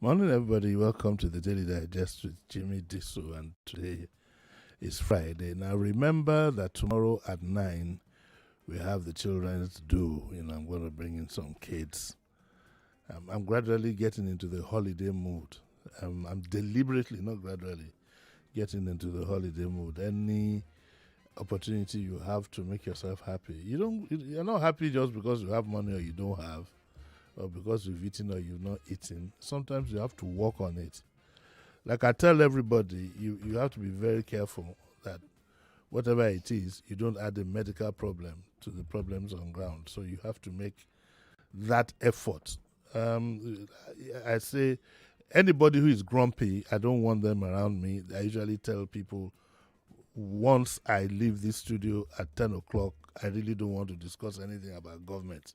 Morning, everybody. Welcome to the Daily Digest with Jimi Disu, and today is Friday. Now, remember that tomorrow at 9 we have the children's do. I'm going to bring in some kids. I'm gradually getting into the holiday mood. I'm deliberately, not gradually, getting into the holiday mood. Any opportunity you have to make yourself happy. You're not happy just because you have money or you don't have, or because you've eaten or you've not eaten. Sometimes you have to work on it. Like I tell everybody, you have to be very careful that whatever it is, you don't add a medical problem to the problems on ground. So you have to make that effort. I say anybody who is grumpy, I don't want them around me. I usually tell people once I leave this studio at 10 o'clock, I really don't want to discuss anything about government.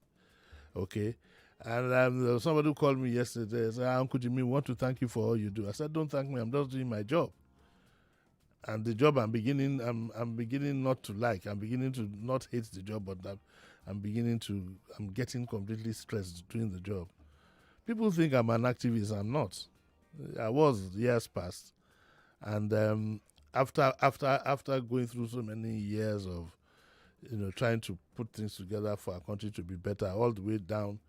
Okay? And somebody who called me yesterday and said, Uncle Jimmy, we want to thank you for all you do. I said, don't thank me, I'm just doing my job. And the job I'm beginning not to like. I'm beginning to not hate the job, but I'm getting completely stressed doing the job. People think I'm an activist. I'm not. I was years past. And after going through so many years of, trying to put things together for our country to be better, all the way down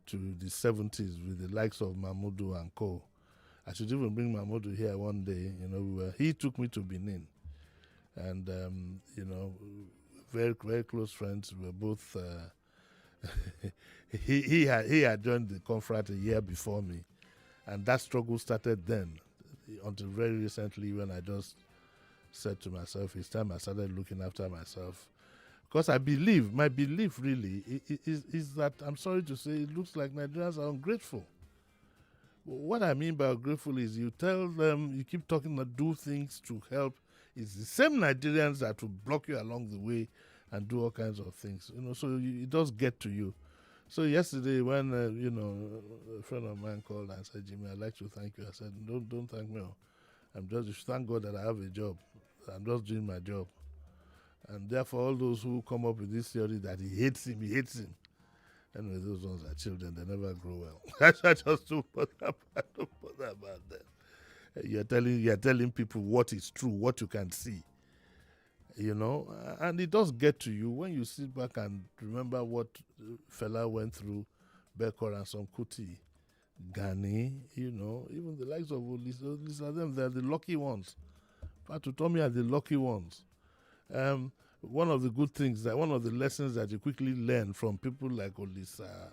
to the 70s with the likes of Mahmoudou and Co. I should even bring Mahmoudou here one day. He took me to Benin, and very very close friends. We were both. He had joined the confrat a year before me, and that struggle started then. Until very recently, when I just said to myself, it's time I started looking after myself. Because my belief really is that, I'm sorry to say, it looks like Nigerians are ungrateful. What I mean by ungrateful is you tell them, you keep talking to do things to help. It's the same Nigerians that will block you along the way and do all kinds of things. So it does get to you. So yesterday when, a friend of mine called and said, Jimmy, I'd like to thank you. I said, don't thank me. You should thank God that I have a job. I'm just doing my job. And therefore, all those who come up with this theory that he hates him. Anyway, those ones are children. They never grow well. I just don't bother about them. You're telling people what is true, what you can see. And it does get to you when you sit back and remember what fella went through, Bekor and some Kuti, Gani, even the likes of Lisa, them, they're the lucky ones. Patutomi are the lucky ones. One of the good things, one of the lessons that you quickly learn from people like Olisa,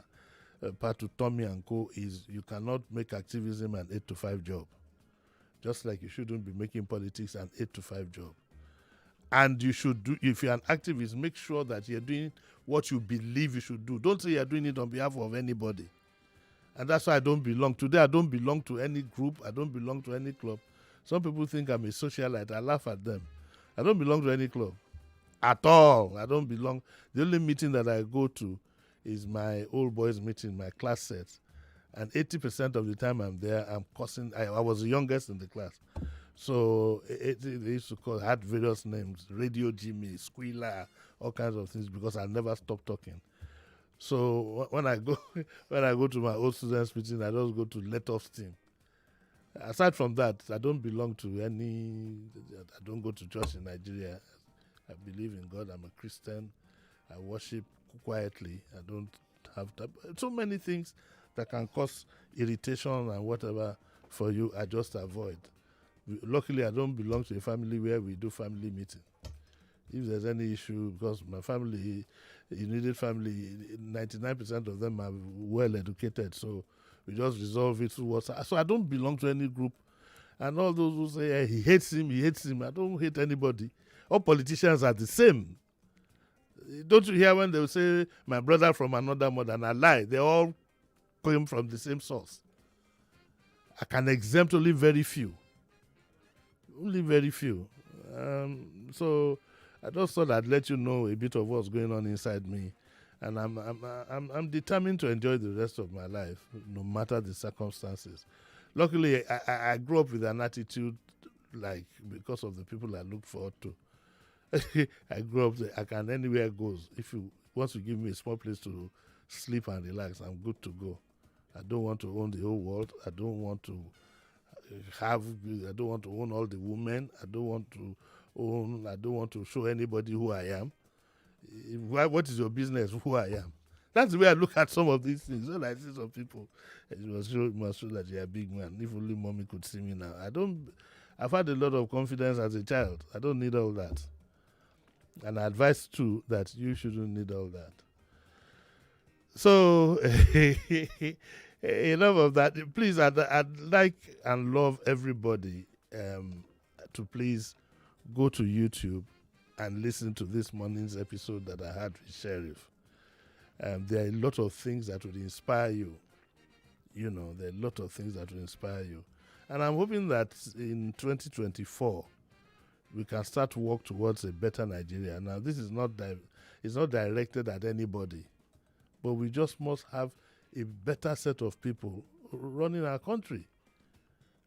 Patutomi and Co. is you cannot make activism an 8 to 5 job. Just like you shouldn't be making politics an 8 to 5 job. And you should do, if you're an activist, make sure that you're doing what you believe you should do. Don't say you're doing it on behalf of anybody. And that's why I don't belong. Today, I don't belong to any group. I don't belong to any club. Some people think I'm a socialite. I laugh at them. I don't belong to any club at all. I don't belong. The only meeting that I go to is my old boys meeting, my class set. And 80% of the time I'm there, I'm cussing. I was the youngest in the class. So they used to had various names, Radio Jimmy, Squealer, all kinds of things, because I never stopped talking. So when I go to my old students meeting, I just go to let off steam. Aside from that, I don't belong to any. I don't go to church in Nigeria. I believe in God. I'm a Christian. I worship quietly. I don't have so many things that can cause irritation and whatever for you. I just avoid. Luckily, I don't belong to a family where we do family meeting. If there's any issue, because my family, immediate family, 99% of them are well educated, so we just resolve it through WhatsApp. So I don't belong to any group. And all those who say, hey, he hates him. I don't hate anybody. All politicians are the same. Don't you hear when they say, my brother from another mother, and I lie, they all came from the same source. I can exempt only very few. Only very few. So I just thought I'd let you know a bit of what's going on inside me. And I'm determined to enjoy the rest of my life, no matter the circumstances. Luckily, I grew up with an attitude, like, because of the people I looked forward to. I grew up, I can anywhere goes. If you want to give me a small place to sleep and relax, I'm good to go. I don't want to own the whole world. I don't want to I don't want to own all the women. I don't want to show anybody who I am. What is your business who I am? That's the way I look at some of these things. When I see some people, it must show that you're a big man. If only mommy could see me now. I've had a lot of confidence as a child. I don't need all that. And I advise too that you shouldn't need all that. So, enough of that. Please, I'd like and love everybody to please go to YouTube and listen to this morning's episode that I had with Sheriff. There are a lot of things that would inspire you. There are a lot of things that will inspire you. And I'm hoping that in 2024, we can start to work towards a better Nigeria. Now, this is it's not directed at anybody, but we just must have a better set of people running our country.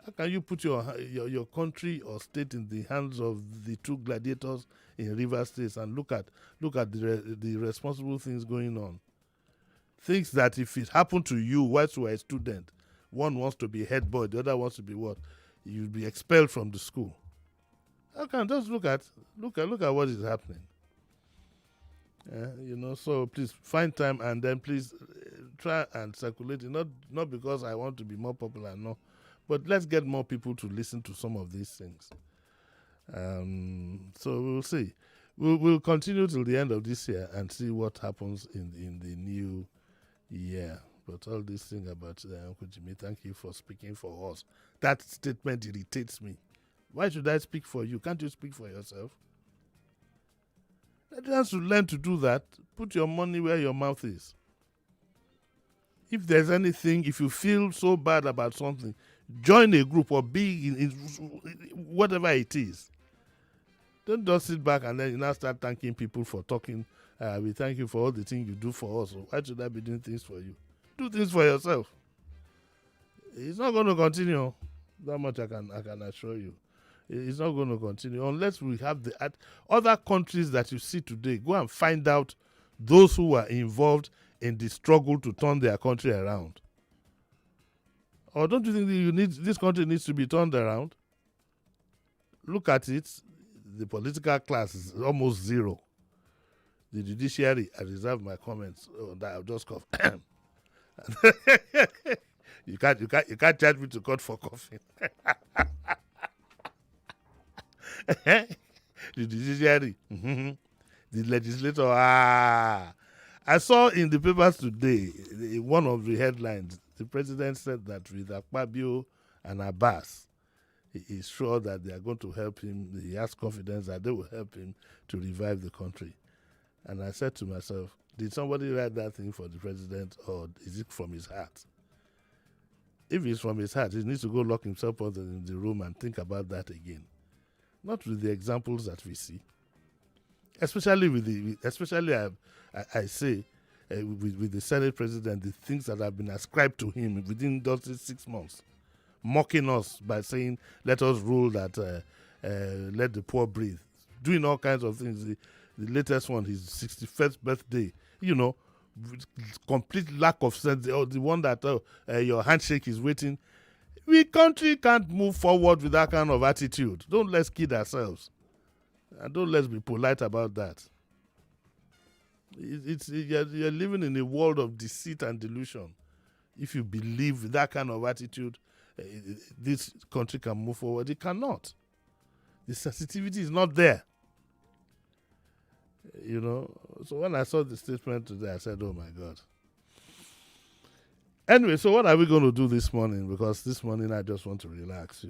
How can you put your country or state in the hands of the two gladiators in Rivers State and look at the responsible things going on? Things that if it happened to you whilst you were a student, one wants to be head boy, the other wants to be what? You'll be expelled from the school. How can just look at what is happening? So please find time and then please try and circulate it. Not because I want to be more popular, no, but let's get more people to listen to some of these things. So we'll see. We'll continue till the end of this year and see what happens in the new year. But all this thing about Uncle Jimmy, thank you for speaking for us. That statement irritates me. Why should I speak for you? Can't you speak for yourself? You have to learn to do that. Put your money where your mouth is. If there's anything, if you feel so bad about something, join a group or be in whatever it is. Don't just sit back and then you now start thanking people for talking. We thank you for all the things you do for us. So why should I be doing things for you? Do things for yourself. It's not going to continue. That much I can assure you. It's not going to continue unless we have the other countries that you see today. Go and find out those who are involved in the struggle to turn their country around. Or don't you think this country needs to be turned around? Look at it. The political class is almost zero. The judiciary, I reserve my comments on that. I'll just cough. You can't charge me to court for coughing. The judiciary, the legislator. I saw in the papers today, one of the headlines, the president said that with Akpabio and Abbas, he is sure that they are going to help him. He has confidence that they will help him to revive the country. And I said to myself, did somebody write that thing for the president, or is it from his heart? If it's from his heart, he needs to go lock himself out in the room and think about that again. Not with the examples that we see. Especially with the Senate president, the things that have been ascribed to him within those 6 months, mocking us by saying, let us rule that, let the poor breathe, doing all kinds of things. The latest one, his 61st birthday, with complete lack of sense. The one that your handshake is waiting. We country can't move forward with that kind of attitude. Don't let's kid ourselves. And don't let's be polite about that. You're living in a world of deceit and delusion. If you believe with that kind of attitude, this country can move forward. It cannot. The sensitivity is not there. So when I saw the statement today, I said, oh my God. Anyway, so what are we going to do this morning? Because this morning I just want to relax,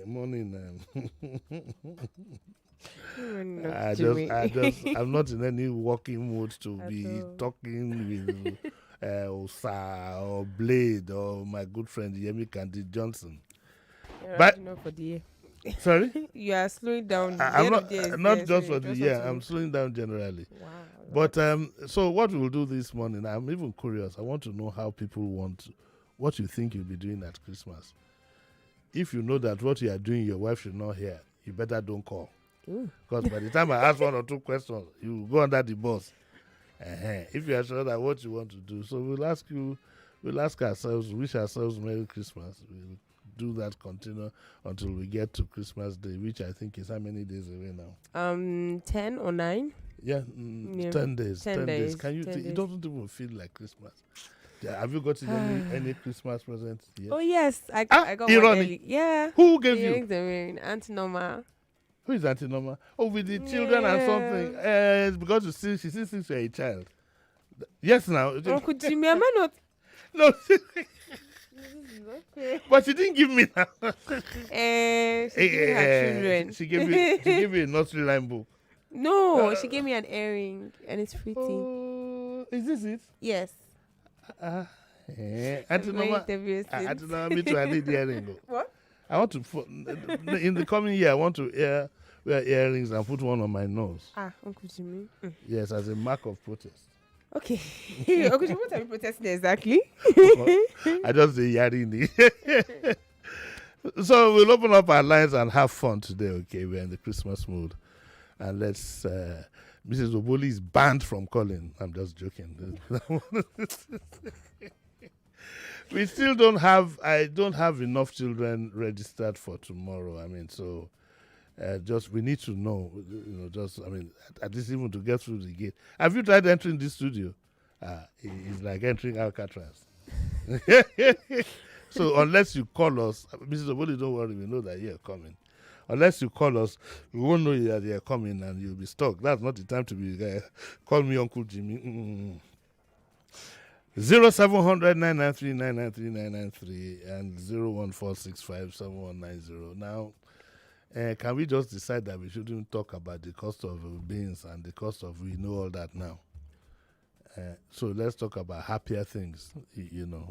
morning. I'm not in any working mood to be talking with Osa or Blade or my good friend Yemi Kandi Johnson. But for the year. Sorry? You are slowing down. I'm not just for the year. I'm slowing down generally. Wow. But so what we'll do this morning, I'm even curious. I want to know how people what you think you'll be doing at Christmas. If you know that what you are doing, your wife should not hear, you better don't call. Because by the time I ask one or two questions, you go under the bus. If you are sure that what you want to do, so we'll ask ourselves, wish ourselves Merry Christmas. We'll do that continue until we get to Christmas Day, which I think is how many days away now? 10 or 9. Yeah, Yeah. 10 days. 10 days. Can you? 10 It days. doesn't even feel like Christmas. Yeah, have you gotten any Christmas presents yet? Oh yes, I got one Ironic. early. Yeah. Who gave you? Earrings and ring. Auntie Norma. Who is Auntie Norma? Oh, with the children and something. It's because she still thinks you're a child. Yes, now. Uncle Jimmy, am I not? No, Okay. but she didn't give me now. She gave me her children. She gave me a nursery rhyme book. No, she gave me an earring and it's pretty. Oh, is this it? Yes. Auntie Norma. Auntie Norma, me too. I need the earring. What? I want to in the coming year. I want to wear earrings and put one on my nose. Uncle Jimmy. Yes, as a mark of protest. Okay. Uncle Jimmy, what are you protesting exactly? I just say yarini. So we'll open up our lines and have fun today. Okay, we're in the Christmas mood, and let's. Mrs. Oboli is banned from calling. I'm just joking. We still don't have. I don't have enough children registered for tomorrow. I mean, so we need to know. At least even to get through the gate. Have you tried entering this studio? It's like entering Alcatraz. So unless you call us, Mrs. Oboli, don't worry. We know that you're coming. Unless you call us, we won't know that you're coming and you'll be stuck. That's not the time to be call me Uncle Jimmy. 0700 993 993 993 and 014657190. Now, can we just decide that we shouldn't talk about the cost of beans and the cost of, we know all that now. So let's talk about happier things. We know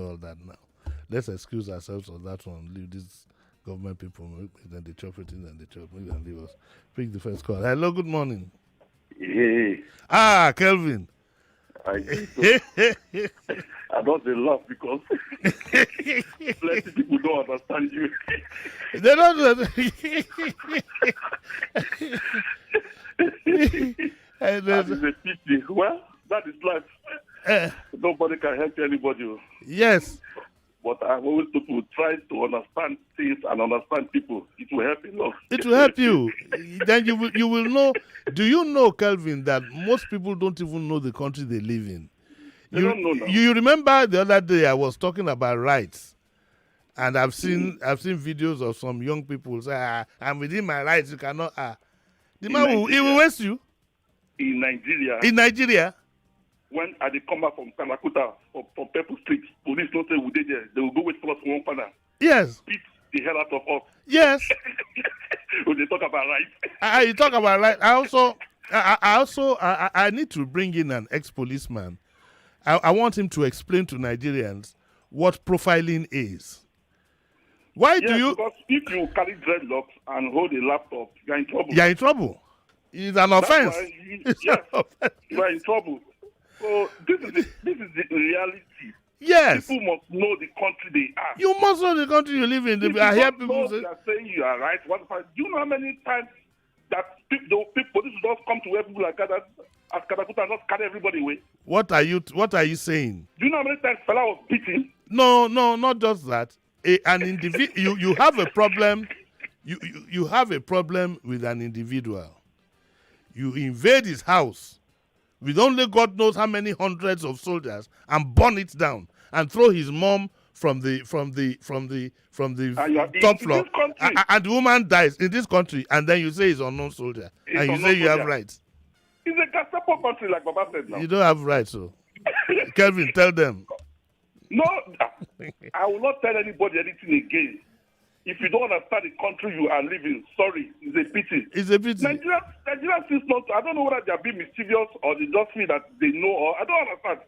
all that now. Let's excuse ourselves on that one. Leave these government people, then they chop it in and they chop it and leave us. Pick the first call. Hello, good morning. Hey. Kelvin. I think so. I don't laugh because plenty people don't understand you. They don't. That is a pity. Well, that is life. Nobody can help anybody. Yes. But I always people try to understand things and understand people. It will help a lot. It will help you. Then you will know. Do you know, Kelvin, that most people don't even know the country they live in? They don't know now. You remember the other day I was talking about rights, and I've seen videos of some young people say, "I'm within my rights. You cannot." The man will waste you. In Nigeria. When I come back from Kalakuta from Purple Street, police don't say we did there. They will go wait for us one corner. Yes. Beat the hell out of us. Yes. When they talk about rights. You talk about right. I need to bring in an ex-policeman. I want him to explain to Nigerians what profiling is. Why do you? Because if you carry dreadlocks and hold a laptop, you're in trouble. You're in trouble. It's an offense. You are in trouble. So this is the reality. Yes. People must know the country they are. You must know the country you live in. I hear people say, they are saying you are right. Do you know how many times that people police just come to where people are gathered at Katakuta and just carry everybody away? What are you saying? Do you know how many times fella was beaten? No, not just that. An individual, you have a problem. You have a problem with an individual. You invade his house with only God knows how many hundreds of soldiers and burn it down and throw his mom from the top floor, and the woman dies in this country, and then you say he's an unknown soldier, and you say you have rights. It's a Gestapo country, like Baba said now. You don't have rights, so Kelvin, tell them. No, I will not tell anybody anything again. If you don't understand the country you are living, sorry, it's a pity. It's a pity. Nigeria is not, I don't know whether they are being mischievous or they just feel that they know, or I don't understand.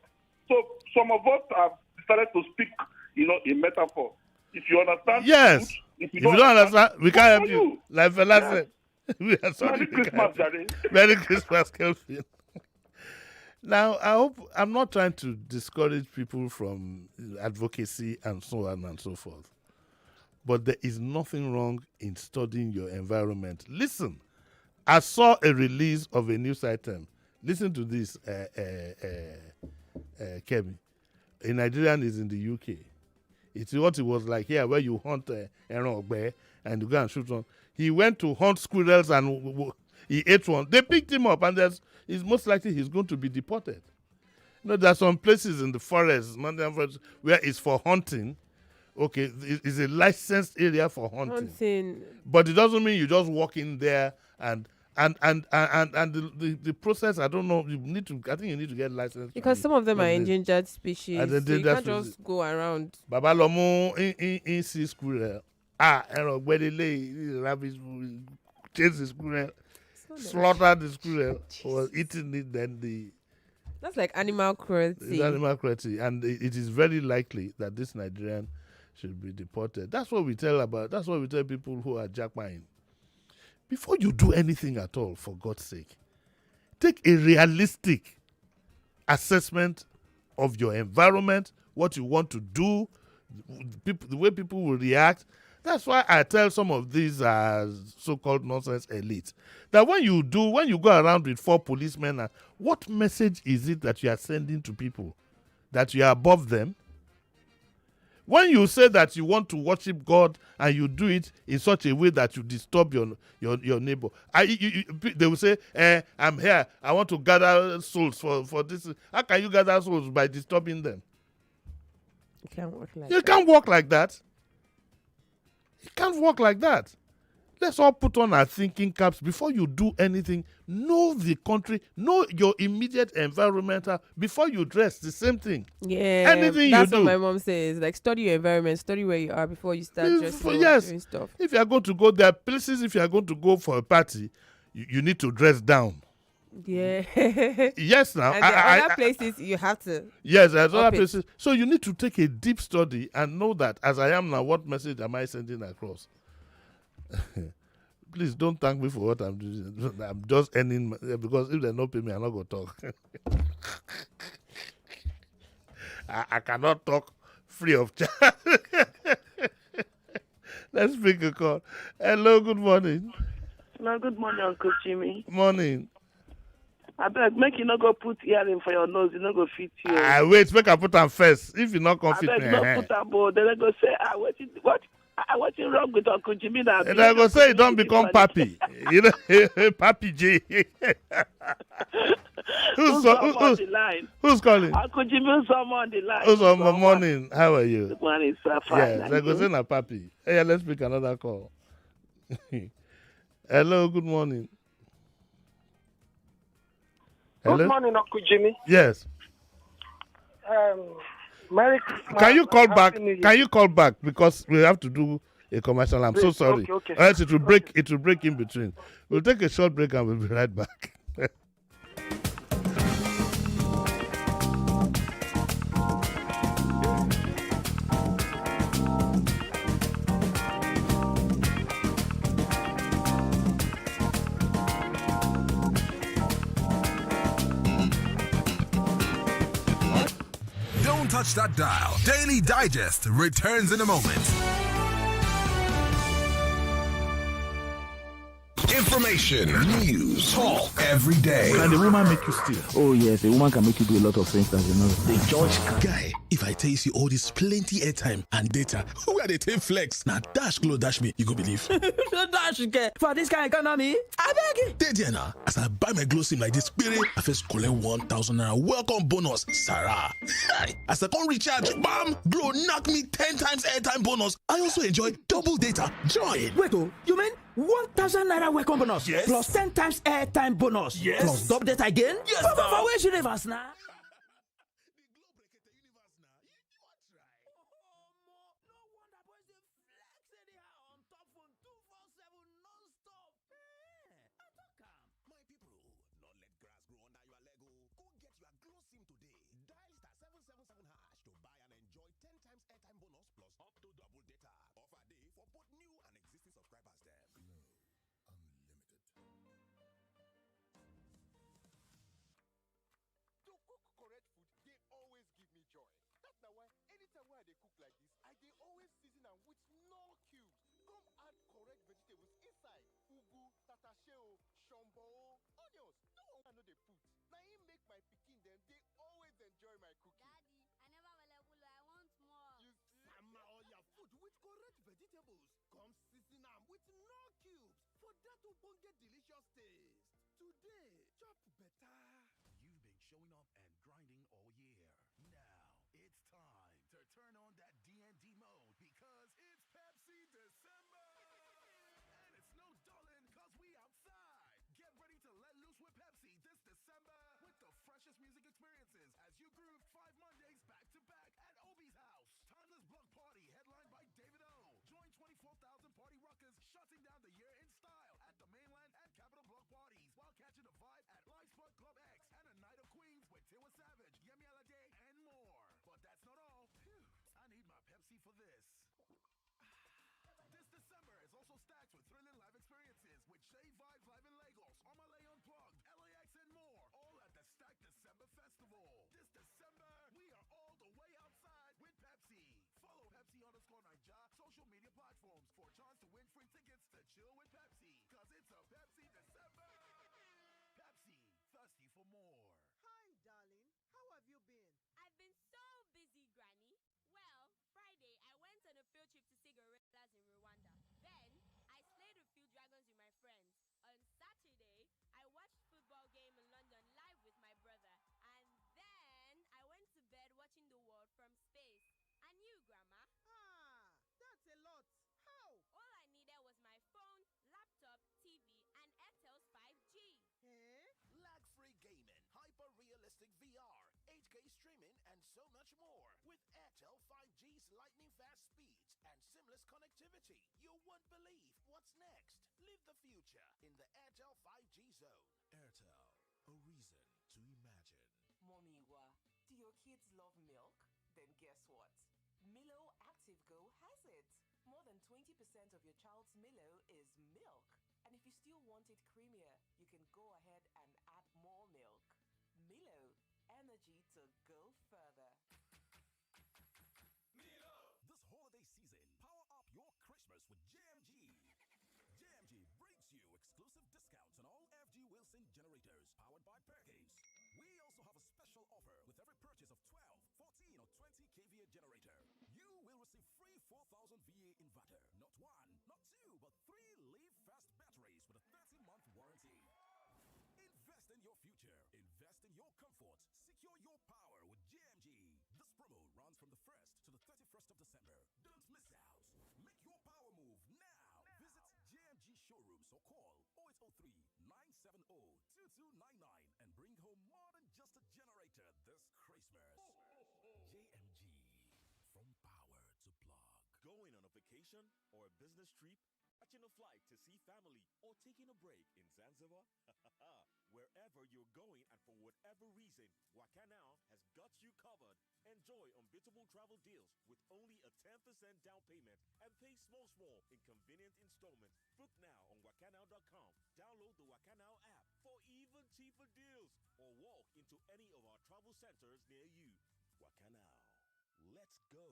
So some of us have decided to speak, in metaphor. If you understand, yes. Good. If you don't understand, we can't help you. Like Fela said. We are sorry. Merry Christmas, Daddy. Merry Christmas, Kelvin. Now, I'm not trying to discourage people from advocacy and so on and so forth. But there is nothing wrong in studying your environment. Listen, I saw a release of a news item Listen to this, Kemi. A Nigerian is in the UK. It's what it was like here, where you hunt Ogbe and you go and shoot one. He went to hunt squirrels and he ate one. They picked him up, and it's most likely he's going to be deported. You know, there are some places in the forest, where it's for hunting. Okay, it's a licensed area for hunting. But it doesn't mean you just walk in there and the process. I don't know. I think you need to get licensed because some of them are endangered species. So you can't just go around. Baba Lomo in see squirrel. Rabbit chase the squirrel, slaughter the squirrel, was eating it. Then that's like animal cruelty. It's animal cruelty, and it is very likely that this Nigerian should be deported. That's what we tell people who are jackpine. Before you do anything at all, for God's sake, take a realistic assessment of your environment, what you want to do, the way people will react. That's why I tell some of these so-called nonsense elites that when you go around with 4 policemen, what message is it that you are sending to people? That you are above them? When you say that you want to worship God and you do it in such a way that you disturb your neighbor, they will say, I'm here, I want to gather souls for this. How can you gather souls by disturbing them? You can't work like that. You can't work like that. You can't work like that. Let's all put on our thinking caps before you do anything. Know the country, know your immediate environmental before you dress. The same thing. Yeah, anything that's you do. What my mom says. Like, study your environment, study where you are before you start dressing. Doing stuff. If you are going to go, there are places. If you are going to go for a party, you need to dress down. Yeah. Yes, now. And there are other places you have to. Yes, there's other places. So you need to take a deep study and know that as I am now, what message am I sending across? Please don't thank me for what I'm doing. I'm just earning, because if they don't pay me, I'm not going to talk. I cannot talk free of charge. Let's pick a call. Hello, good morning. No, good morning, Uncle Jimmy. Morning. I beg, make you not go put earring for your nose, you not go fit you. Wait, make I put them first. If you not confit me. I beg, not put them both. Then I go say, what's wrong with Uncle Jimmy now? And I go say, you don't become papi. You know, Papi J. Who's on the line? Who's calling? Uncle Jimmy, who's on the line? Who's on my morning? How are you? Good morning, sir. Fine. Yes, I go say na papi. Hey, let's pick another call. Hello, good morning. Hello? Good morning, Uncle Jimmy. Yes. Merry Christmas. Can you call back? Can you call back, because we have to do a commercial? I'm so sorry. Okay. Or else it will break. It will break in between. We'll take a short break and we'll be right back. Don't touch that dial. Daily Digest returns in a moment. Information, news, talk every day. Can the woman make you steal? Oh yes, a woman can make you do a lot of things that you know. The judge can. Guy, if I tell you see all this plenty airtime and data, where they take flex? Now dash glow dash me, you go believe. Dash for this kind of economy, I beg you. Dey there now, as I buy my glow sim like this, spirit, I first collect 1,000 naira welcome bonus, Sarah. As I come recharge, bam, glow knock me 10 times airtime bonus. I also enjoy double data. Join. Wait, you mean 1,000 naira welcome bonus? Yes. Plus 10 times airtime bonus? Yes. Plus double data again? Yes, But now. where's universe now? Shombo, onions. No, I know they put. Now come season am with no cubes for that ogbonge delicious taste. Today, chop better. You've been showing up and grinding all year. Now, it's time to turn on that D&D mode because it's Pepsi December! And it's no dulling because we outside. Get ready to let loose with Pepsi this December with the freshest music experiences as you groove 5 Mondays back to back at Obi's house. Timeless block party headlined by David O. Join 24,000 party rockers shutting down the year in style at the mainland and Capitol block parties while catching a vibe at Live Spot Club X and a Night of Queens with Tiwa Savage, Yemi Alade, and more. But that's not all. Phew, I need my Pepsi for this. This December is also stacked with thrilling live experiences with Shay Vibes Live in Lagos, Omalay Unplugged, LAX, and more, all at the Stack December Festival. This December, we are all the way outside with Pepsi. Follow Pepsi_Naija social media platforms for a chance to win free tickets to chill with Pepsi, because it's a Pepsi December. Pepsi, thirsty for more. Hi, darling. How have you been? I've been so busy, Granny. Well, Friday, I went on a field trip to see gorillas in Rwanda. Then, I slayed a few dragons with my friends. On Saturday, I watched football game in London live with my brother. And then, I went to bed watching the world from space. And you, Grandma? Ah, that's a lot. How? All I needed was my phone, laptop, TV, and Airtel's 5G. Eh? Lag-free gaming, hyper-realistic VR, 8K streaming, and so much more. With Airtel 5G's lightning-fast speeds and seamless connectivity, you won't believe what's next. Live the future in the Airtel 5G zone. Airtel, a reason to imagine. Mommy, do your kids love milk? Then guess what? Milo Active Go has it. More than 20% of your child's Milo is milk. And if you still want it creamier, you can go ahead and add more milk. Milo, energy to go further. Milo! This holiday season, power up your Christmas with JMG. JMG brings you exclusive discounts on all FG Wilson generators powered by Perkins. We also have a special offer with every purchase of 12, 14 or 20 kVA generator. You will receive free 4000 VA inverter. Not one, not two, but 3 Leave Fast batteries with a 30-month warranty. Invest in your future. Invest in your comfort. Secure your power with JMG. This promo runs from the 1st to the 31st of December. Don't miss out. Make your power move now. Visit JMG showrooms or call 0803-970-2299 and bring home more than just a generator this Christmas. JMG. From power to plug. Going on a vacation or a business trip? Catching a flight to see family or taking a break in Zanzibar? Wherever you're going and for whatever reason, Wakanow has got you covered. Enjoy unbeatable travel deals with only a 10% down payment and pay small in convenient installments. Book now on wakanow.com. Download the Wakanow app for even cheaper deals or walk into any of our travel centers near you. Wakanow. Let's go.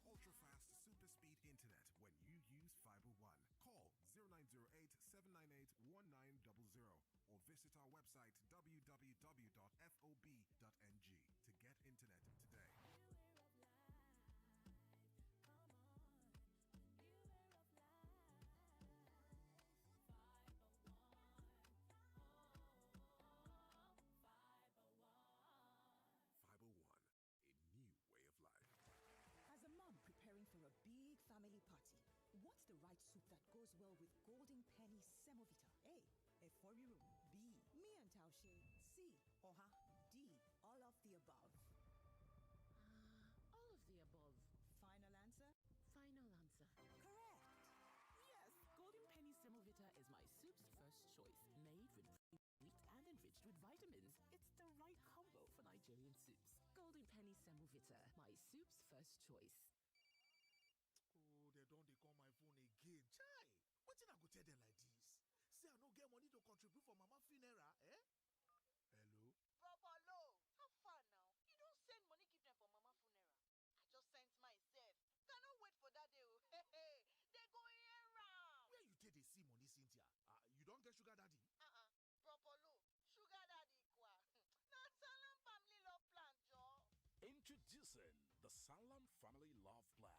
Ultra-fast, super-speed internet when you use Fiber One. Call 0908-798-1900 or visit our website www.fob.ng to get internet today. Fiber One, a new way of life. As a mom preparing for a big family party, what's the right soup that goes well with Golden Penny Semovita? A. Eforiru. B. Me and Taushe. C. Oha. D. All of the above. All of the above. Final answer? Final answer. Correct. Yes, Golden Penny Semovita is my soup's first choice. Made with wheat and enriched with vitamins. It's the right combo for Nigerian soups. Golden Penny Semovita, my soup's first choice. Oh, they don't call my phone again. Chai! What did I go tell them like this? Say I no get money to contribute for mama funeral, eh? Hello? Papa Lo, how far now? You don't send money give them for mama funeral. I just sent myself. Cannot wait for that day. Hey, they go here Cynthia. You don't get sugar daddy? Propolo, sugar daddy kwa. Na Salam family love plan, Joe. Introducing the Sanlam Family Love Plan.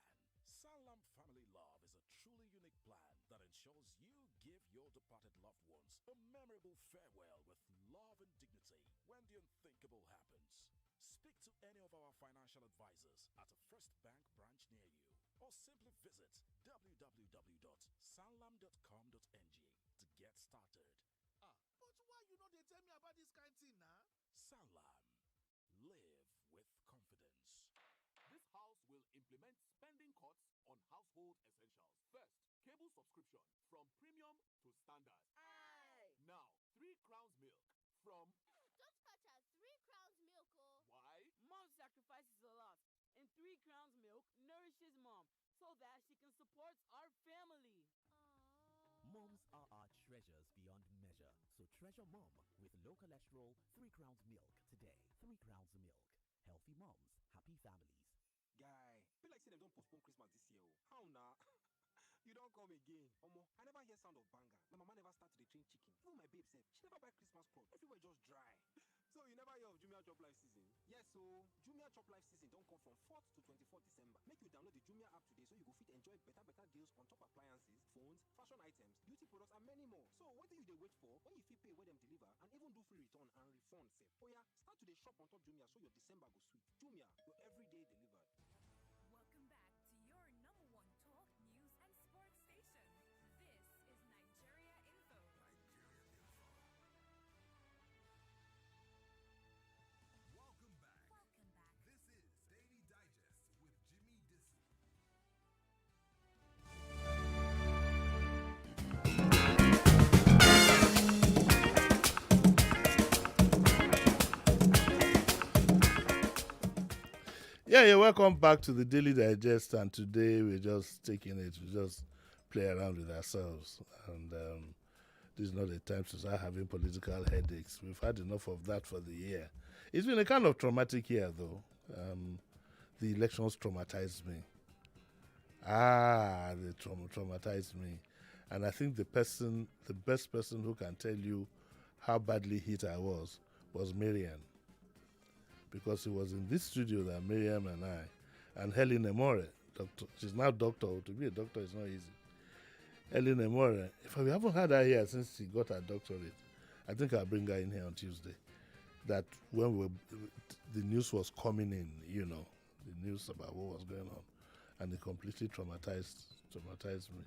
Sanlam Family Love is a truly unique plan that ensures you give your departed loved ones a memorable farewell with love and dignity when the unthinkable happens. Speak to any of our financial advisors at a First Bank branch near you, or simply visit www.sanlam.com.ng to get started. But why you know they tell me about this kind of thing now? Sanlam. Live with confidence. This house will implement spending cuts on household essentials. First, cable subscription from premium to standard. Aye. Now, 3 crowns milk from... Don't touch her 3 crowns milk, oh. Why? Mom sacrifices a lot, and 3 crowns milk nourishes mom so that she can support our family. Moms are our treasures beyond measure. So treasure mom with low cholesterol 3 crowns milk today. 3 crowns milk. Healthy moms, happy families. Guy, feel like say them don't postpone Christmas this year. How now? You don't come again. Omo, I never hear sound of banger. My mama never started to train chicken. Even my babe said she never buy Christmas crop. Everywhere just dry. So you never hear of Jumia Chop Life season? Yes, so Jumia Chop Life season don't come from 4th to 24th December. Make you download the Jumia app today so you go fit enjoy better deals on top appliances, phones, fashion items, beauty products, and many more. So what do you dey wait for? When you fit pay where them deliver and even do free return and refund safe. Oh yeah, start to the shop on top Jumia so your December go sweet. Jumia, your everyday delivered. Welcome back to your number one talk, news, and sports station. This is Nigeria Info. Welcome back. This is Daily Digest with Jimi Disu. Yeah, you're welcome back to the Daily Digest, and today we're just taking it to just play around with ourselves. And this is not a time to start having political headaches. We've had enough of that for the year. It's been a kind of traumatic year, though. The elections traumatized me. They traumatized me. And I think the best person who can tell you how badly hit I was Miriam. Because it was in this studio that Miriam and I, and Helen Emore, doctor, she's now doctor. To be a doctor is not easy. Helen Emore, if we haven't had her here since she got her doctorate, I think I'll bring her in here on Tuesday. That when the news was coming in, the news about what was going on, and it completely traumatized me.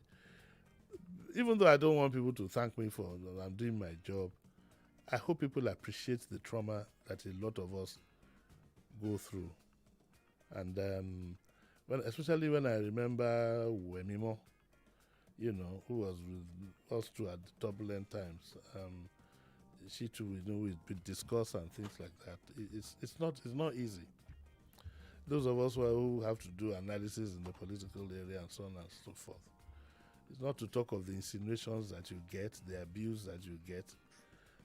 Even though I don't want people to thank me for I'm doing my job, I hope people appreciate the trauma that a lot of us go through. And especially when I remember Wemimo, who was with us too at turbulent times. She too, we discuss and things like that. It's not easy. Those of us who have to do analysis in the political area and so on and so forth. It's not to talk of the insinuations that you get, the abuse that you get.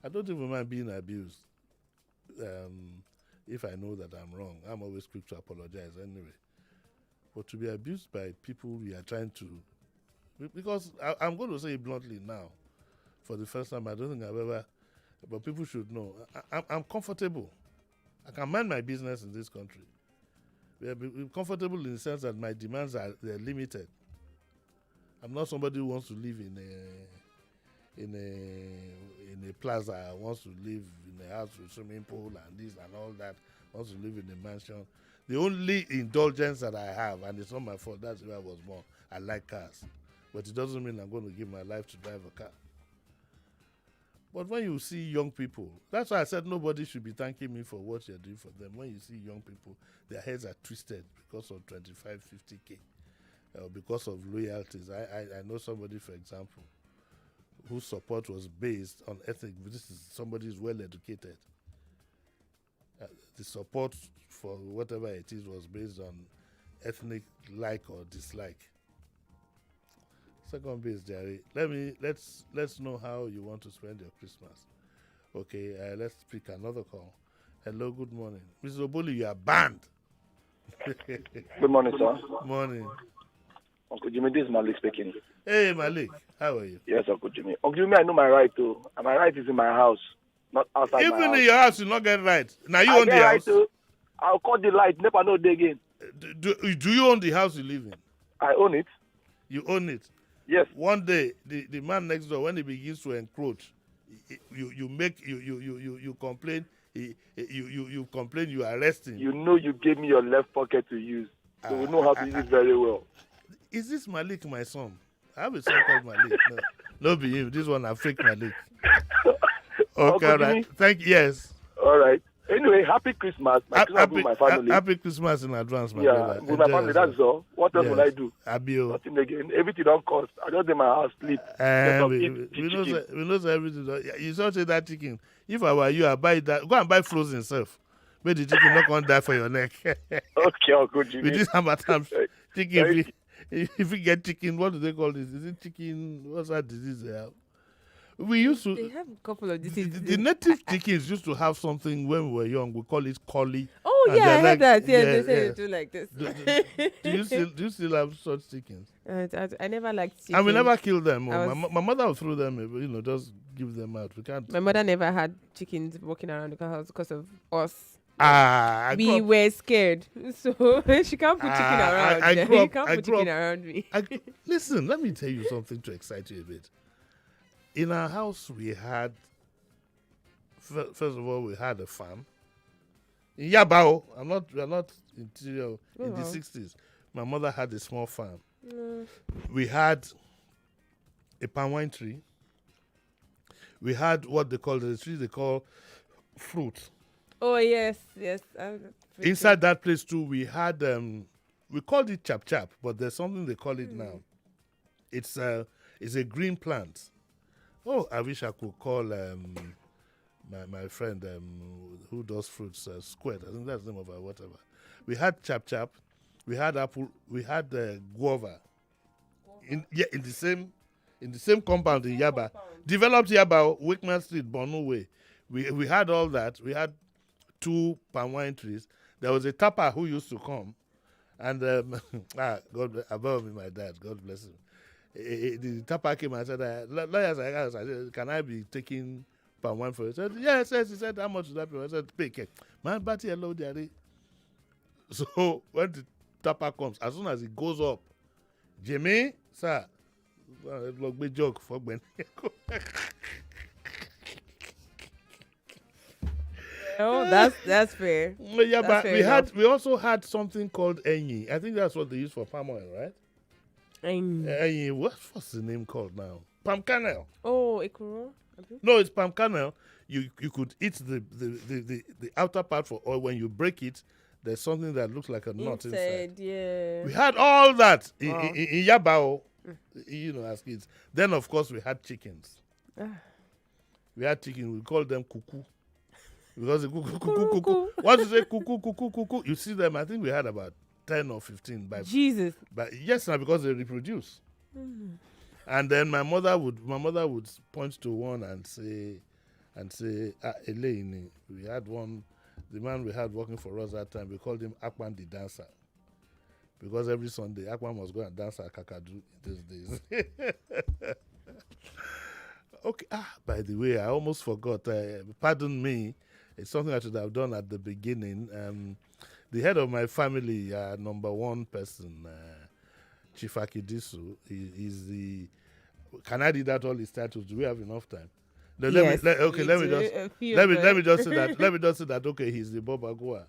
I don't even mind being abused. If I know that I'm wrong, I'm always quick to apologize anyway. But to be abused by people we are trying to... Because I'm going to say it bluntly now. For the first time, I don't think I've ever... But people should know. I'm comfortable. I can mind my business in this country. I'm comfortable in the sense that my demands they're limited. I'm not somebody who wants to live in a plaza, wants to live in a house with swimming pool and this and all that, wants to live in a mansion. The only indulgence that I have, and it's not my fault, that's where I was born, I like cars. But it doesn't mean I'm going to give my life to drive a car. But when you see young people, that's why I said nobody should be thanking me for what you're doing for them. When you see young people, their heads are twisted because of 25, 50K, because of loyalties. I know somebody, for example, whose support was based on ethnic. This is somebody who's well educated. The support for whatever it is was based on ethnic like or dislike. Second base, Jerry. Let's know how you want to spend your Christmas. Okay, let's pick another call. Hello, good morning, Mrs. Oboli. You are banned. Good morning, sir. Morning. Uncle Jimmy, this is Malik speaking. Hey, Malik, how are you? Yes, Uncle Jimmy. Uncle Jimmy, I know my right too. And my right is in my house, not outside my Even house. in your house, you not get right. Now you I own get the right house. too. I'll cut the light. Never know day again. Do you own the house you live in? I own it. You own it? Yes. One day, the man next door, when he begins to encroach, you complain. You complain. You arrest him. You know you gave me your left pocket to use, so we know how to use it very well. Is this Malik my son? I have a son called Malik. No, be him. This one I fake Malik. Okay, all right. Thank you. Yes. All right. Anyway, happy Christmas. With my family. Happy Christmas in advance, my brother. With my family, that's all. What else will I do? Abio. Nothing again. Everything don't cost. I just in my house sleep. We know everything. You saw say that chicken. If I were you, I buy that. Go and buy frozen self. But the chicken not gonna die for your neck. Okay, Uncle Jimmy. With this Hamatan chicken, if you get chicken, what do they call this? Is it chicken? What's that disease they have? We used to. They have a couple of diseases. The native chickens used to have something when we were young. We call it collie. Oh yeah, I heard that. Yeah, they say they do like this. Do you still have such chickens? I never liked chickens. And we never killed them. My mother would throw them, just give them out. We can't. My mother never had chickens walking around the house because of us. We were scared, so she can't put chicken around. You can't put chicken around me. Listen, let me tell you something to excite you a bit. In our house, we had, first of all, we had a farm. In Yabao, we are not interior, in the 60s. My mother had a small farm. We had a palm wine tree. We had what they call the tree they call fruit. Oh, yes. Inside that place, too, we had, we called it chap, but there's something they call it now. It's a green plant. Oh, I wish I could call my friend who does fruits, Squid. I think that's the name of her, whatever. We had chap, we had apple, we had guava. In the same compound in Yaba. Developed Yaba, Wickman Street, Borno Way. We had all that. We had 2 palm wine trees. There was a tapper who used to come, and God above me, my dad. God bless him. The tapper came and said, lawyers, I said, can I be taking palm wine for you? He said, yes. He said, how much is that? I said, pay. Man, batty hello, daddy. So when the tapper comes, as soon as it goes up, Jimmy, sir, look, big joke for Ben. Oh, that's fair. Yeah, that's but fair we also had something called enyi. I think that's what they use for palm oil, right? Enyi. What's the name called now? Palm kernel. Oh, ekuro. No, it's palm kernel. You could eat the outer part for oil. When you break it, there's something that looks like a nut inside. Yeah. We had all that in Yabao, as kids. Then, of course, we had chickens. We had chicken. We called them cuckoo. Because the cuckoo. Once you say cuckoo, you see them. I think we had about 10 or 15. Jesus. But yes, now because they reproduce. Mm. And then my mother would point to one and say, Elaine. We had one, the man we had working for us that time, we called him Akpan the dancer. Because every Sunday, Akpan must go and dance at Kakadu these days. Okay. By the way, I almost forgot. Pardon me. It's something I should have done at the beginning. The head of my family, number one person, Chief Jimi Disu, is the. Can I do that all his titles? Do we have enough time? No, yes. Let me just say that. Let me just say that. Okay, he's the Bobagua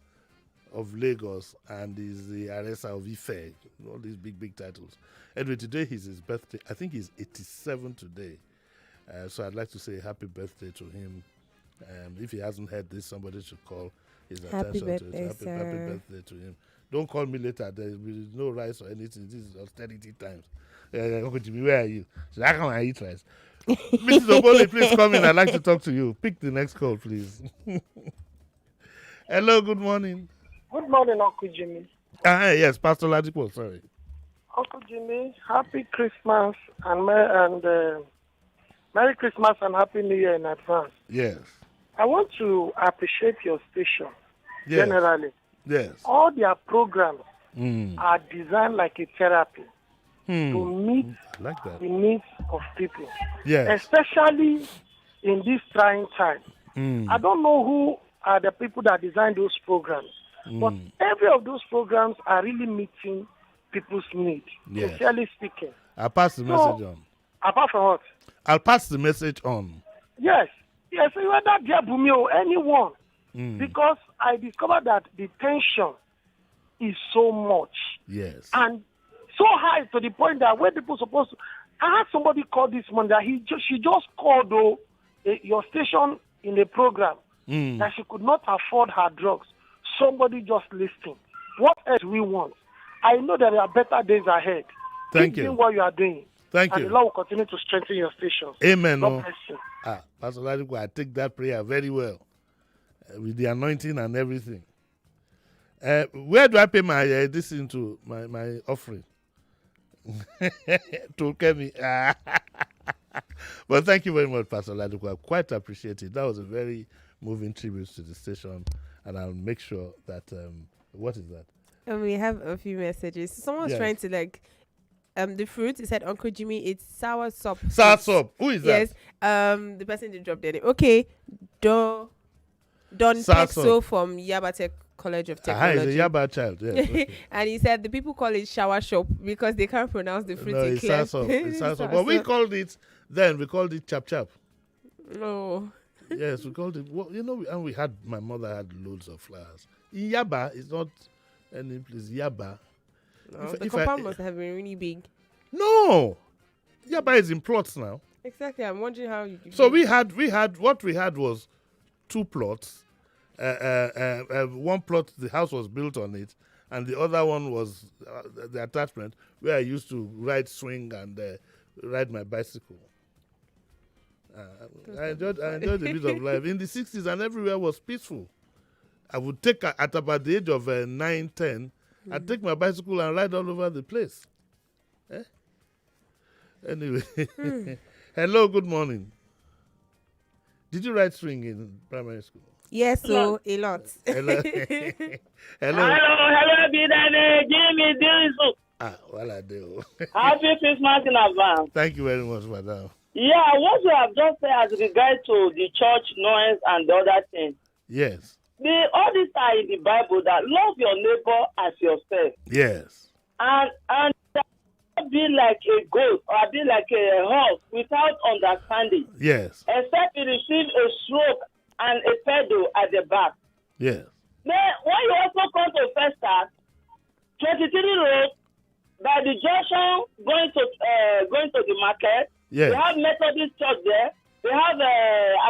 of Lagos and he's the Aresa of Ife. All these big titles. Anyway, today is his birthday. I think he's 87 today. So I'd like to say happy birthday to him. If he hasn't heard this, somebody should call his attention to it. Happy birthday to him. Don't call me later. There will be no rice or anything. This is austerity times. Uncle Jimmy, where are you? So how come I eat rice? Mrs. Obole, please come in. I'd like to talk to you. Pick the next call, please. Hello, good morning. Good morning, Uncle Jimmy. Yes, Pastor Ladipo, sorry. Uncle Jimmy, happy Christmas and Merry Christmas and Happy New Year in advance. Yes. I want to appreciate your station, generally. Yes. All their programs are designed like a therapy. to meet I like that. the needs of people. Yes. Especially in this trying time. I don't know who are the people that designed those programs, but every of those programs are really meeting people's needs, Yes. sincerely speaking. I'll pass the message on. Apart from what? I'll pass the message on. Yes, whether Diabumi or anyone, because I discovered that the tension is so much. Yes. And so high to the point that when people supposed to, I had somebody call this morning that she just called your station in a program that she could not afford her drugs. Somebody just listening. What else we want? I know there are better days ahead. Thank Keep you. doing what you are doing. Thank and you. the Lord will continue to strengthen your stations. Amen. God bless you. Pastor Ladipo, I take that prayer very well with the anointing and everything. Where do I pay my this into my offering? To Kemi. But thank you very much, Pastor Ladipo. I quite appreciate it. That was a very moving tribute to the station, and I'll make sure that what is that? And we have a few messages. Someone's trying to the fruit. He said, Uncle Jimmy, it's sour sop. Sour sop. Who is that? Yes. The person did drop their name. Okay. Don Pexo from Yabatech College of Technology. He's a Yaba child. Yes. Okay. And he said the people call it shower shop because they can't pronounce the fruit. No, it's sour sop. It's sour sop. But we called it chap chap. No. Yes, we called it. Well, and my mother had loads of flowers. In Yaba, it's not any place. Yaba. No, the compound must have been really big. No, Yaba is in plots now. Exactly. I'm wondering how you. So we had what we had was 2 plots. One plot, the house was built on it, and the other one was the attachment where I used to swing and ride my bicycle. I enjoyed a bit of life. In the 60s, and everywhere was peaceful. I would take, at about the age of 9, 10, I'd take my bicycle and ride all over the place. Anyway, hello, good morning. Did you ride swing in primary school? Yes, so a lot. Hello. Hello, Jimi Disu. Well, I do. Happy Christmas in advance. Thank you very much, madam. Yeah, what you have just said as regards to the church noise and the other things. Yes. All these are in the Bible that love your neighbor as yourself. Yes. And be like a goat or be like a horse without understanding. Yes. Except you receive a stroke and a pedal at the back. Yes. Then when you also come to Festa, 23 Road, by the junction going to the market, yes. They have Methodist church there, they have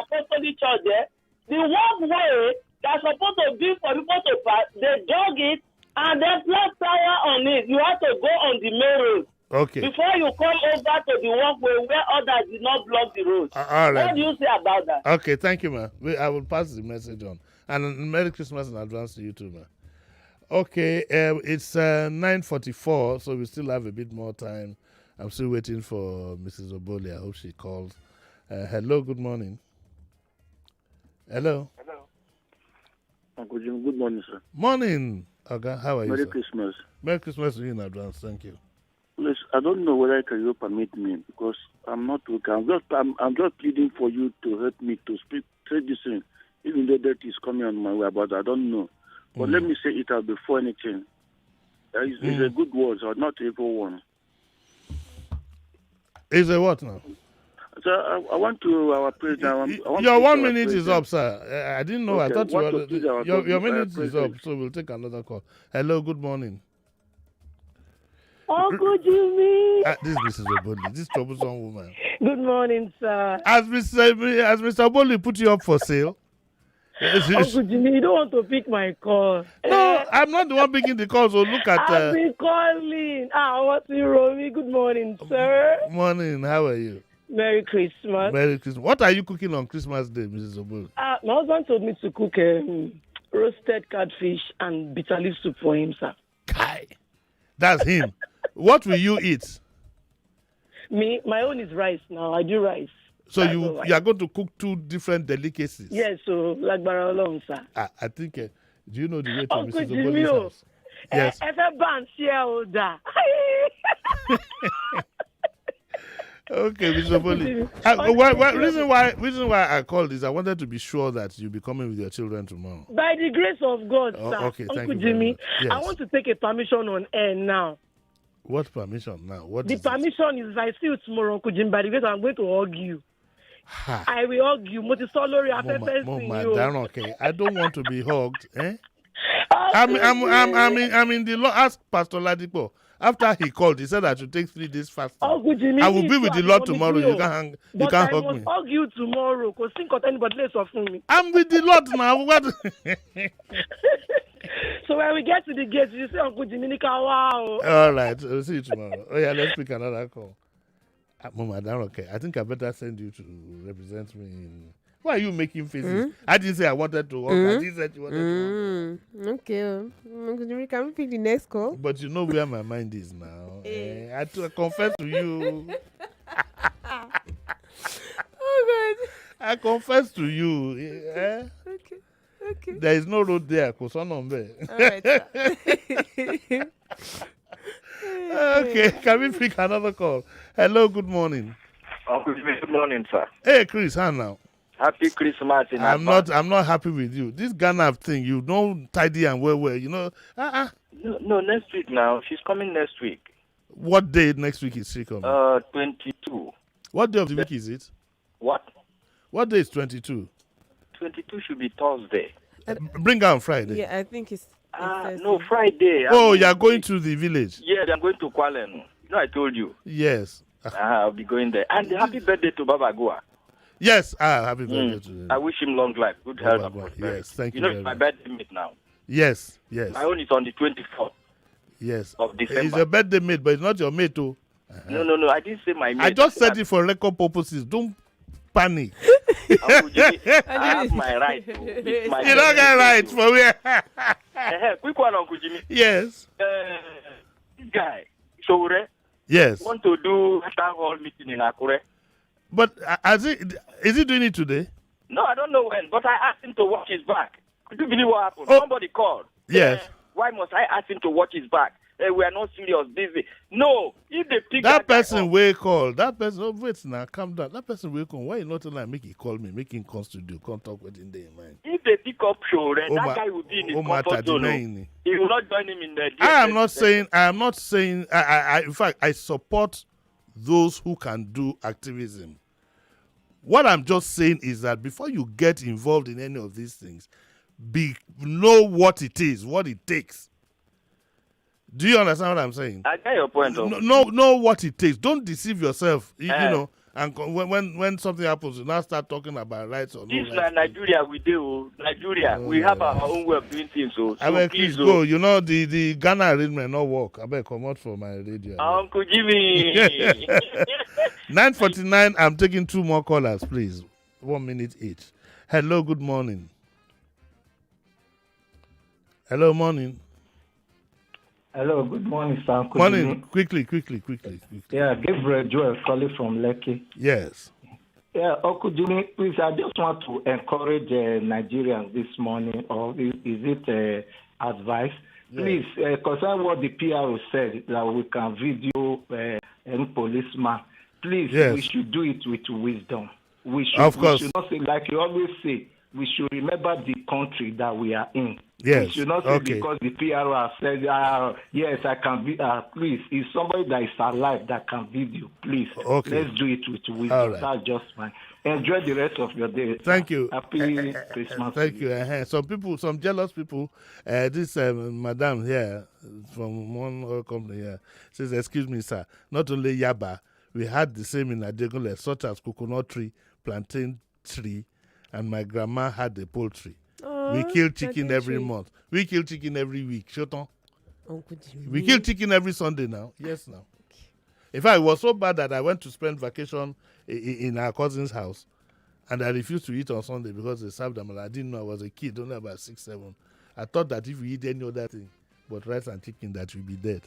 Apostolic church there. The walkway that's supposed to be for people to pass, they dug it and then plant flower on it. You have to go on the main road. Okay. Before you come over to the walkway where others did not block the road. All right. What do you say about that? Okay, thank you, ma. I will pass the message on. And Merry Christmas in advance to you too, ma. Okay, it's 9:44, so we still have a bit more time. I'm still waiting for Mrs. Oboli. I hope she calls. Hello, good morning. Hello. Uncle Jim, good morning, sir. Morning, Aga. How are you, Merry sir? Christmas. Merry Christmas to you in advance. Thank you. Please, I don't know whether you permit me because I'm not okay. I'm just pleading for you to help me to say this thing, even though that is coming on my way, but I don't know. But let me say it out before anything. It's a good word, or not evil one. Is a what now? So I want to our president. Your 1 minute is up, sir. I didn't know. Okay, I thought your minute is up, so we'll take another call. Hello, good morning. Uncle Jimmy. This is Mrs. Oboli, this troublesome woman. Good morning, sir. As Mr. Oboli put you up for sale. Uncle Jimmy, you don't want to pick my call. No, I'm not the one picking the call, so look at... I've been calling. What's wrong with me? Good morning, sir. Morning, how are you? Merry Christmas. Merry Christmas. What are you cooking on Christmas Day, Mrs. Oboli? My husband told me to cook roasted catfish and bitter leaf soup for him, sir. Kai. That's him. What will you eat? Me, my own is rice now. I do rice. So you are going to cook 2 different delicacies? Yes, so like Baralong, sir. I think, do you know the way to Uncle Mrs. Oboli's house? Yes. Ever ban shareholder. Okay, Mr. Boli. Reason why I called is I wanted to be sure that you'll be coming with your children tomorrow. By the grace of God, Oh, sir. okay, thank Uncle you very Jimmy, much. Yes. I want to take a permission on air now. What permission now? What The is permission is if I see you tomorrow, Uncle Jimmy, by the grace, I'm going to hug you. Ha. I will hug you. Mo ti sọ lórí afẹ́fẹ́ sí Mama, yín o. darn, okay. I don't want to be hugged. Eh? I'm in the law. Ask Pastor Ladipo. After he called, he said I should take 3 days fasting. Uncle Jimmy, I will be with the Lord tomorrow. You but can't I hug must me. hug you tomorrow. Because think of anybody less of me. I'm with the Lord now. What? So when we get to the gate, you say Uncle Jimmy, wow. All right. We'll see you tomorrow. Oh yeah, let's pick another call. Mama, darn, okay. I think I better send you to represent me in. Why are you making faces? I didn't say I wanted to hug. I didn't say you wanted to hug. Okay. Can we pick the next call? But you know where my mind is now. I confess to you. Oh, God. I confess to you. Okay. There is no road there. All right, sir. Okay, can we pick another call? Hello, good morning. Good morning, sir. Hey, Chris, how now? Happy Christmas in I'm not happy with you. This Ghana thing, you don't tidy and well, you know. No, next week now. She's coming next week. What day next week is she coming? 22. What day of the week is it? What? What day is 22? 22 should be Thursday. Bring her on Friday. Yeah, I think it's no, Friday. You're going to the village? Yeah, I'm going to Kuala. You know, I told you. Yes. I'll be going there. And happy birthday to Baba Goa. Yes, happy birthday to him. I wish him long life, good health, and prosperity. Yes, thank you. You know, it's my birthday mate now. Yes. My own is on the 24th. Yes. Of December. It's your birthday mate, but it's not your mate, too. No. I didn't say my mate. I just said it for record purposes. Don't panic. I have my right. You don't get right for where? Quick one, Uncle Jimmy. Yes. This guy, Shore. Yes. Want to do a town hall meeting in Akure. But is he doing it today? No, I don't know when, but I asked him to watch his back. Could you believe what happened? Somebody called. Yes. Why must I ask him to watch his back? We are not serious, busy. No, if they pick that person will call. That person, wait now, calm down. That person will call. Why you not like make he call me, make him come studio, come talk with him day in mind. If they pick up show, that guy will be in his comfort zone. He will not join him in the. I am not saying. In fact, I support those who can do activism. What I'm just saying is that before you get involved in any of these things, know what it is, what it takes. Do you understand what I'm saying? I get your point. Know what it takes. Don't deceive yourself. You know, and when something happens, you now start talking about rights or no rights. This Nigeria we do. Nigeria, we have our own way of doing things. So please go. You know the Ghana arrangement not work. I better come out for my radio. Uncle Jimmy. 9:49. I'm taking 2 more callers, please. 1 minute each. Hello, good morning. Hello, morning. Hello, good morning, sir. Morning. Quickly. Yeah, Gabriel Joel calling from Lekki. Yes. Yeah, Uncle Jimmy, please, I just want to encourage Nigerians this morning, or is it advice? Yes. Please, concerning what the PRO said, that we can video any policeman. Please, we should do it with wisdom. We should not say, like you always say, we should remember the country that we are in. Yes. We should not say because the PRO has said, yes, I can be, please, it's somebody that is alive that can video. Please, let's do it with wisdom. All right. That's just fine. Enjoy the rest of your day. Thank you. Happy Christmas. Thank you. Some jealous people, this madam here from one other company here says, excuse me, sir, not only Yaba, we had the same in Adegunle, such as coconut tree, plantain tree, and my grandma had a poultry. We kill chicken every month. We kill chicken every week. Shoton. We kill chicken every Sunday now. Yes, now. In fact, it was so bad that I went to spend vacation in our cousin's house, and I refused to eat on Sunday because they served them. I didn't know. I was a kid, only about 6, 7. I thought that if we eat any other thing but rice and chicken, that we'll be dead.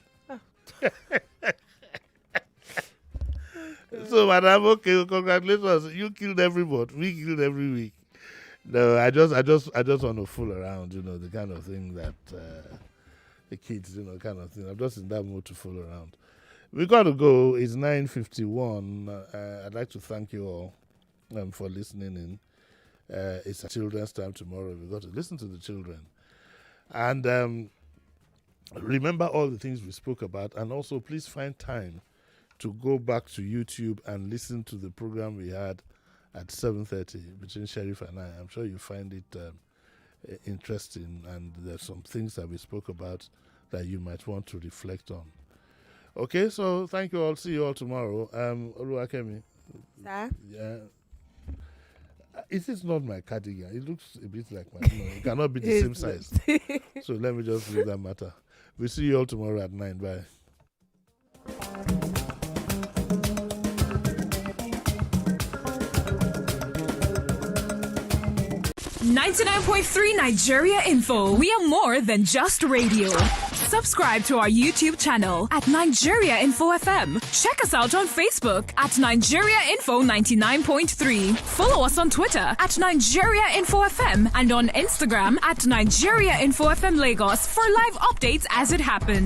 So, madam, okay, congratulations. You killed every month. We killed every week. No, I just want to fool around, you know, the kind of thing that the kids, you know, kind of thing. I'm just in that mood to fool around. We got to go. It's 9:51. I'd like to thank you all for listening in. It's a children's time tomorrow. We've got to listen to the children. And remember all the things we spoke about. And also, please find time to go back to YouTube and listen to the program we had at 7:30 between Sheriff and I. I'm sure you find it interesting. And there's some things that we spoke about that you might want to reflect on. Okay, so thank you all. See you all tomorrow. Oluwakemi. Sir? Yeah. It is not my cardigan. It looks a bit like my. No, it cannot be the same size. So let me just leave that matter. We'll see you all tomorrow at 9. Bye. 99.3 Nigeria Info. We are more than just radio. Subscribe to our YouTube channel at Nigeria Info FM. Check us out on Facebook at Nigeria Info 99.3. Follow us on Twitter at Nigeria Info FM and on Instagram at Nigeria Info FM Lagos for live updates as it happens.